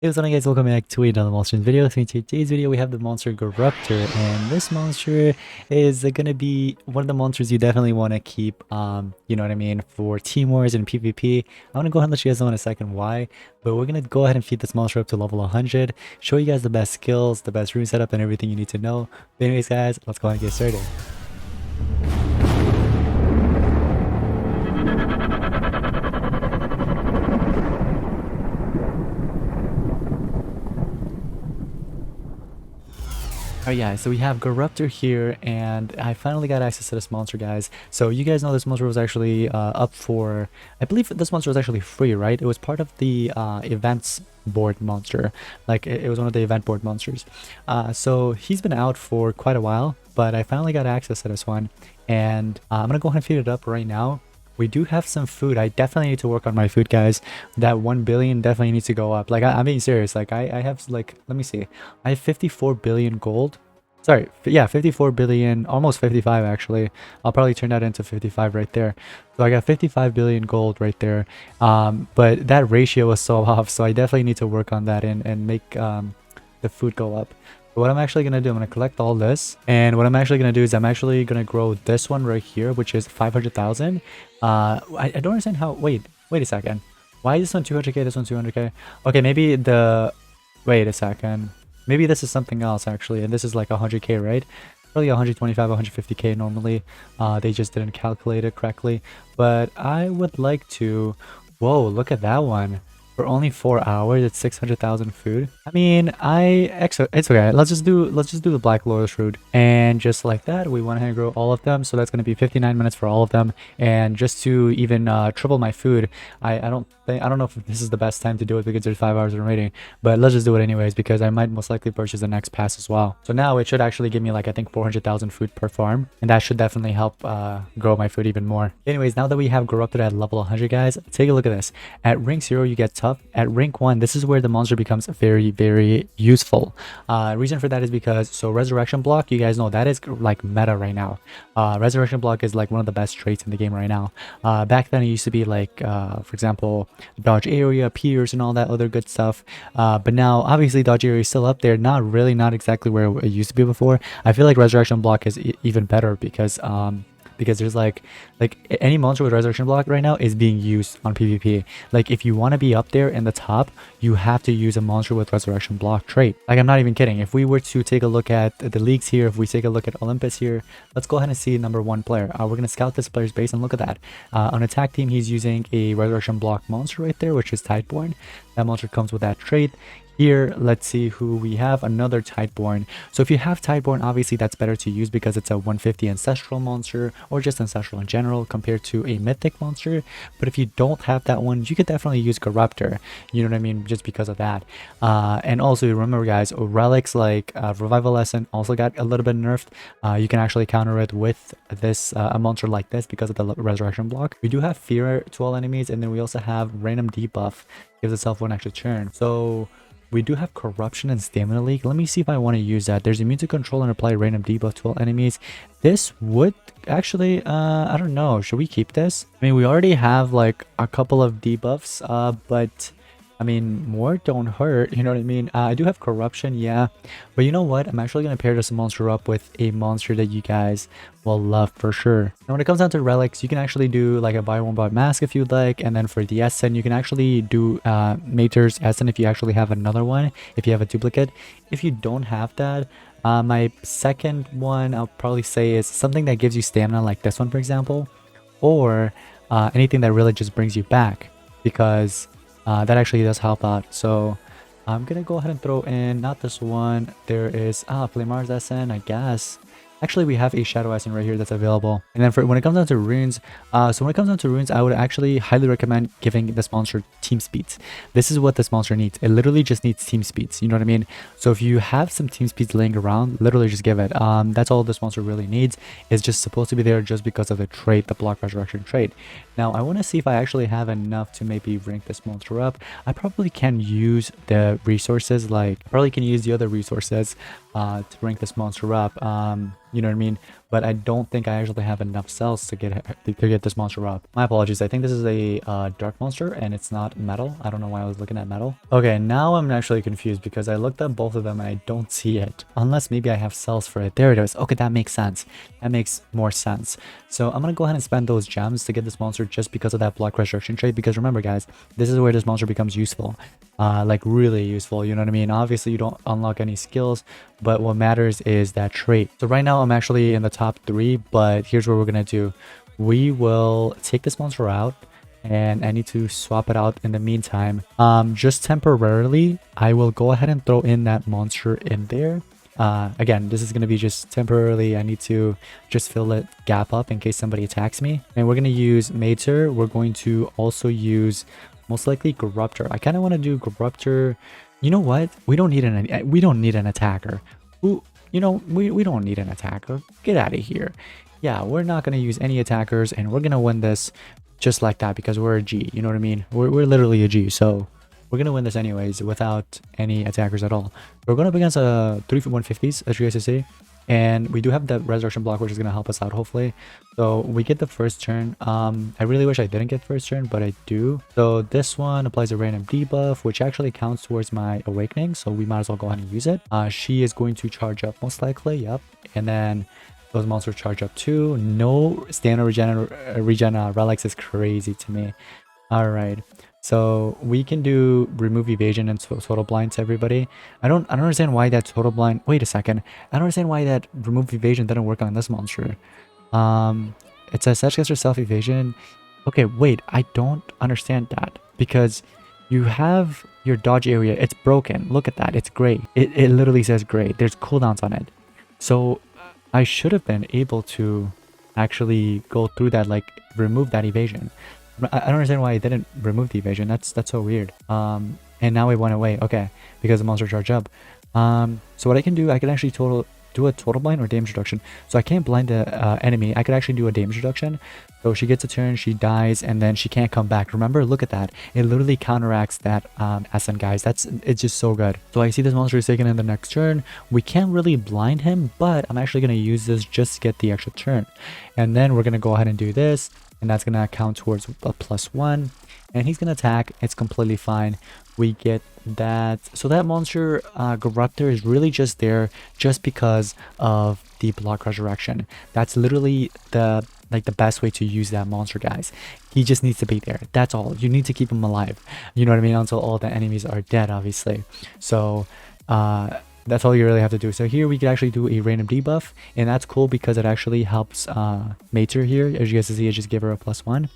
Hey, what's up guys, welcome back to another monster video. So in today's video we have the monster GORRUPTER, and this monster is gonna be one of the monsters you definitely want to keep, you know what I mean, for team wars and PvP. I'm gonna go ahead and let you guys know in a second why, but we're gonna go ahead and feed this monster up to level 100, show you guys the best skills, the best rune setup, and everything you need to know. But anyways guys, let's go ahead and get started. Alright yeah, so we have GORRUPTER here, and I finally got access to this monster, guys. So you guys know this monster was actually up for, I believe this monster was actually free, right? It was part of the events board monster. Like it was one of the event board monsters. So he's been out for quite a while, but I finally got access to this one, and I'm gonna go ahead and feed it up right now. We do have some food. I definitely need to work on my food, guys. That 1 billion definitely needs to go up. Like, I'm being serious. Like, I have, like, let me see. I have 54 billion gold. Sorry, yeah, 54 billion, almost 55 actually. I'll probably turn that into 55 right there. So I got 55 billion gold right there. But that ratio was so off, so I definitely need to work on that and make the food go up. What I'm actually going to do, I'm going to collect all this, and what I'm actually going to do is I'm actually going to grow this one right here, which is 500,000. I don't understand how, wait a second. Why is this one 200k, this one 200k? Okay, maybe the, wait a second. Maybe this is something else actually, and this is like 100k, right? Probably 125, 150k normally. They just didn't calculate it correctly. But I would like to, whoa, look at that one. For only 4 hours, it's 600,000 food. I mean, it's okay. Let's just do the Black Lotus route, and just like that, we went ahead and grow all of them. So that's gonna be 59 minutes for all of them. And just to even triple my food, I don't know if this is the best time to do it because there's 5 hours in rating. But let's just do it anyways because I might most likely purchase the next pass as well. So now it should actually give me like I think 400,000 food per farm, and that should definitely help grow my food even more. Anyways, now that we have GORRUPTER at level 100, guys, take a look at this. At rank 0, you get tough. At rank 1, this is where the monster becomes very useful. Reason for that is because, so resurrection block, you guys know that is like meta right now. Resurrection block is like one of the best traits in the game right now. Back then it used to be like, for example, dodge area, pierce, and all that other good stuff. But now obviously dodge area is still up there, not exactly where it used to be before. I feel like resurrection block is even better because there's like any monster with resurrection block right now is being used on PvP. Like if you want to be up there in the top, you have to use a monster with resurrection block trait. Like I'm not even kidding. If we were to take a look at the leagues here, if we take a look at Olympus here, let's go ahead and see number 1 player. We're going to scout this player's base and look at that. On attack team, he's using a resurrection block monster right there, which is Tideborn. That monster comes with that trait. Here, let's see who we have. Another Tideborn. So if you have Tideborn, obviously that's better to use because it's a 150 ancestral monster, or just ancestral in general compared to a mythic monster. But if you don't have that one, you could definitely use GORRUPTER. You know what I mean? Just because of that. And also remember, guys, relics like Revival Lesson also got a little bit nerfed. You can actually counter it with this a monster like this because of the resurrection block. We do have fear to all enemies, and then we also have random debuff, gives itself 1 extra turn. So we do have corruption and stamina leak. Let me see if I want to use that. There's immune to control and apply random debuff to all enemies. This would actually, I don't know. Should we keep this? I mean, we already have like a couple of debuffs, but I mean, more don't hurt, you know what I mean? I do have corruption, yeah. But you know what? I'm actually going to pair this monster up with a monster that you guys will love for sure. Now, when it comes down to relics, you can actually do like a buy one buy mask if you'd like. And then for the Essen, you can actually do Mater's Essen if you actually have another one, if you have a duplicate. If you don't have that, my second one I'll probably say is something that gives you stamina, like this one, for example. Or anything that really just brings you back, because that actually does help out. So I'm gonna go ahead and throw in not this one. There is Flamar's SN, I guess. Actually, we have a Shadow Essen right here that's available. And then for when it comes down to runes, I would actually highly recommend giving this monster team speeds. This is what this monster needs. It literally just needs team speeds. You know what I mean? So if you have some team speeds laying around, literally just give it. That's all this monster really needs. It's just supposed to be there just because of the trait, the block resurrection trait. Now, I want to see if I actually have enough to maybe rank this monster up. I probably can use the resources, like probably can use the other resources, to rank this monster up. You know what I mean? But I don't think I actually have enough cells to get this monster up. My apologies. I think this is a dark monster and it's not metal. I don't know why I was looking at metal. Okay, now I'm actually confused because I looked at both of them and I don't see it. Unless maybe I have cells for it. There it is. Okay, that makes sense. That makes more sense. So I'm gonna go ahead and spend those gems to get this monster just because of that block resurrection trait. Because remember, guys, this is where this monster becomes useful. Like really useful, you know what I mean? Obviously you don't unlock any skills, but what matters is that trait. So right now I'm actually in the top 3, but here's what we're gonna do. We will take this monster out, and I need to swap it out in the meantime. Just temporarily, I will go ahead and throw in that monster in there. Again, this is going to be just temporarily. I need to just fill that gap up in case somebody attacks me. And we're going to use Mater. We're going to also use most likely Gorrupter. I kind of want to do Gorrupter. You know what? We don't need an attacker. Ooh, you know, we don't need an attacker. Get out of here. Yeah, we're not going to use any attackers, and we're going to win this just like that because we're a G. You know what I mean? We're literally a G, so we're going to win this anyways without any attackers at all. We're going up against a 3-150s, as you guys can see. And we do have that resurrection block, which is going to help us out, hopefully. So we get the first turn. I really wish I didn't get first turn, but I do. So this one applies a random debuff, which actually counts towards my awakening. So we might as well go ahead and use it. She is going to charge up most likely. Yep. And then those monsters charge up too. No standard regen relics is crazy to me. All right. So we can do remove evasion and total blind to everybody. I don't understand why that total blind. Wait a second. I don't understand why that remove evasion didn't work on this monster. It says such caster self evasion. Okay, wait. I don't understand that because you have your dodge area. It's broken. Look at that. It's gray. It literally says gray. There's cooldowns on it. So I should have been able to actually go through that, like remove that evasion. I don't understand why it didn't remove the evasion. That's so weird. And now it went away. Okay, because the monster charged up. So what I can do, I can actually do a total blind or damage reduction. So I can't blind the enemy. I could actually do a damage reduction. So she gets a turn, she dies, and then she can't come back. Remember, look at that. It literally counteracts that SN, guys. It's just so good. So I see this monster is taken in the next turn. We can't really blind him, but I'm actually going to use this just to get the extra turn. And then we're going to go ahead and do this. And that's going to count towards a +1. And he's going to attack. It's completely fine. We get that. So that monster, Gorrupter, is really just there just because of the block resurrection. That's literally the best way to use that monster, guys. He just needs to be there. That's all. You need to keep him alive. You know what I mean? Until all the enemies are dead, obviously. So, that's all you really have to do. So here we can actually do a random debuff, and that's cool because it actually helps Mater here. As you guys can see, I just give her a +1.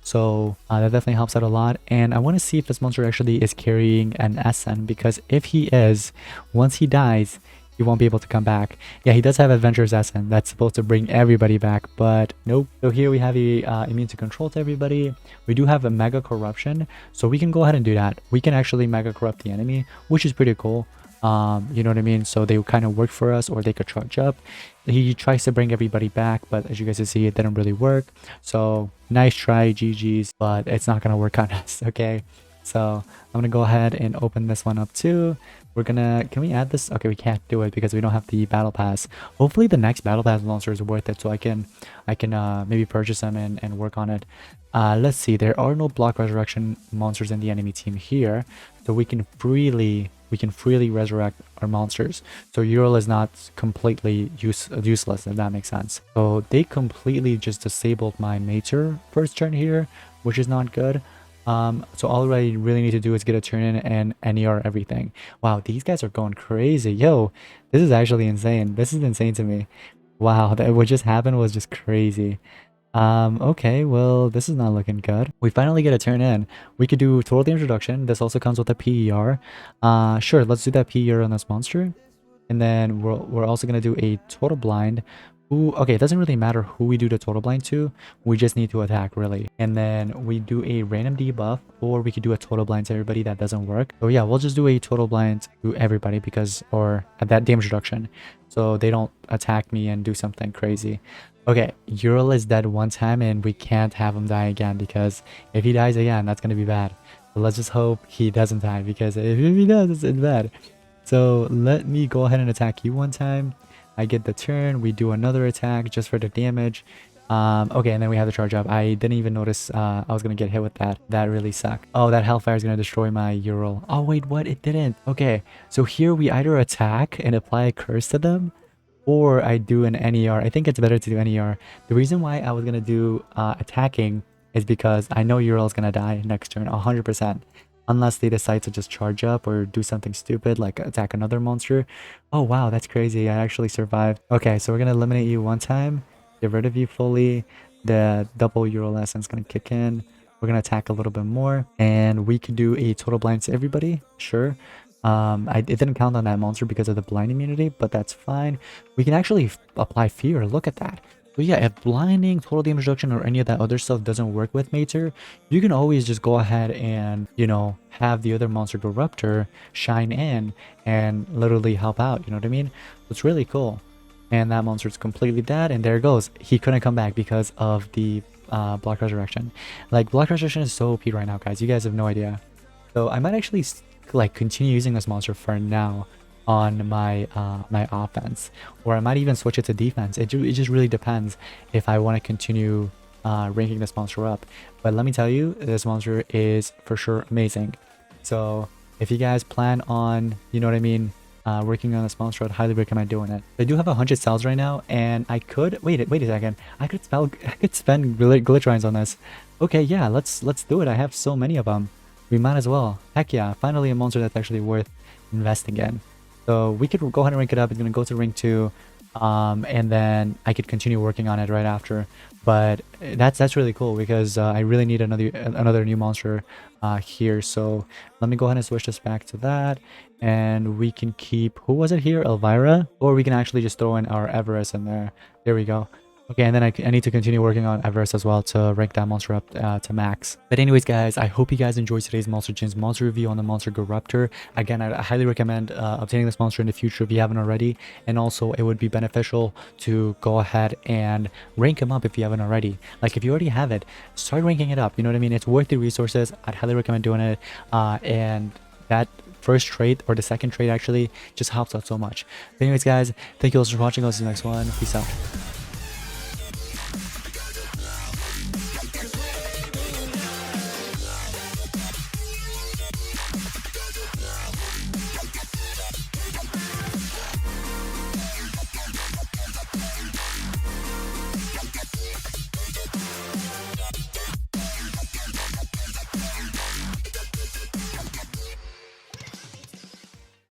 So that definitely helps out a lot. And I want to see if this monster actually is carrying an SN, because if he is, once he dies, he won't be able to come back. Yeah, he does have Adventurous SN. That's supposed to bring everybody back, but nope. So here we have a immune to control to everybody. We do have a mega corruption, so we can go ahead and do that. We can actually mega corrupt the enemy, which is pretty cool. You know what I mean? So they kind of work for us, or they could charge up. He tries to bring everybody back, but as you guys can see, it didn't really work. So nice try, GG's, but it's not gonna work on us. Okay, so I'm gonna go ahead and open this one up too. We're gonna, can we add this? Okay, we can't do it because we don't have the battle pass. Hopefully the next battle pass monster is worth it, so I can maybe purchase them and work on it. Let's see, there are no block resurrection monsters in the enemy team here, so we can freely resurrect our monsters. So Ural is not completely useless, if that makes sense. So they completely just disabled my Mater first turn here, which is not good. So all I really need to do is get a turn in and NER everything. Wow, these guys are going crazy. Yo, this is actually insane. This is insane to me. Wow, what just happened was just crazy. Okay, well, this is not looking good. We finally get a turn in. We could do total damage reduction. This also comes with a PER. Sure, let's do that PER on this monster. And then we're also going to do a total blind. Ooh, okay, it doesn't really matter who we do the total blind to. We just need to attack, really. And then we do a random debuff, or we could do a total blind to everybody. That doesn't work. So yeah, we'll just do a total blind to everybody because, or at that damage reduction, so they don't attack me and do something crazy. Okay, Ural is dead one time and we can't have him die again, because if he dies again, that's going to be bad. So let's just hope he doesn't die, because if he does, it's bad. So let me go ahead and attack you one time. I get the turn. We do another attack just for the damage. Okay, and then we have the charge up. I didn't even notice I was gonna get hit with that. That really sucked. Oh, that hellfire is gonna destroy my Ural. Oh wait, what? It didn't. Okay, so here we either attack and apply a curse to them, or I do an NER. I think it's better to do NER. The reason why I was gonna do attacking is because I know Ural is gonna die next turn, 100%. Unless they decide to just charge up or do something stupid like attack another monster. Oh wow, that's crazy. I actually survived. Okay, so we're gonna eliminate you one time. Get rid of you fully. The double Ural Essence is gonna kick in. We're gonna attack a little bit more. And we can do a total blind to everybody. Sure. It didn't count on that monster because of the blind immunity, but that's fine. We can actually apply fear. Look at that. So yeah, if blinding, total damage reduction, or any of that other stuff doesn't work with Mater, you can always just go ahead and, you know, have the other monster Gorrupter shine in and literally help out. You know what I mean? So it's really cool. And that monster's completely dead, and there it goes. He couldn't come back because of the Block Resurrection. Like, Block Resurrection is so OP right now, guys. You guys have no idea. So I might actually like continue using this monster for now on my my offense, or I might even switch it to defense. It just really depends if I want to continue ranking this monster up. But let me tell you, this monster is for sure amazing. So if you guys plan on, you know what I mean, working on this monster, I'd highly recommend doing it. I do have 100 cells right now, and I could wait a second. I could spend glitch rines on this. Okay, yeah, let's do it. I have so many of them. We might as well. Heck yeah, finally a monster that's actually worth investing in. So we could go ahead and rank it up. It's going to go to rank 2. And then I could continue working on it right after. But that's really cool because I really need another new monster here. So let me go ahead and switch this back to that. And we can keep, who was it here? Elvira? Or we can actually just throw in our Everest in there. There we go. Okay, and then I need to continue working on Everest as well to rank that monster up to max. But anyways, guys, I hope you guys enjoyed today's Monster Gyms monster review on the monster Gorrupter. Again, I highly recommend obtaining this monster in the future if you haven't already. And also, it would be beneficial to go ahead and rank him up if you haven't already. Like, if you already have it, start ranking it up. You know what I mean? It's worth the resources. I'd highly recommend doing it. And that first trade, or the second trade actually, just helps out so much. But anyways, guys, thank you all for watching. I'll see you next one. Peace out.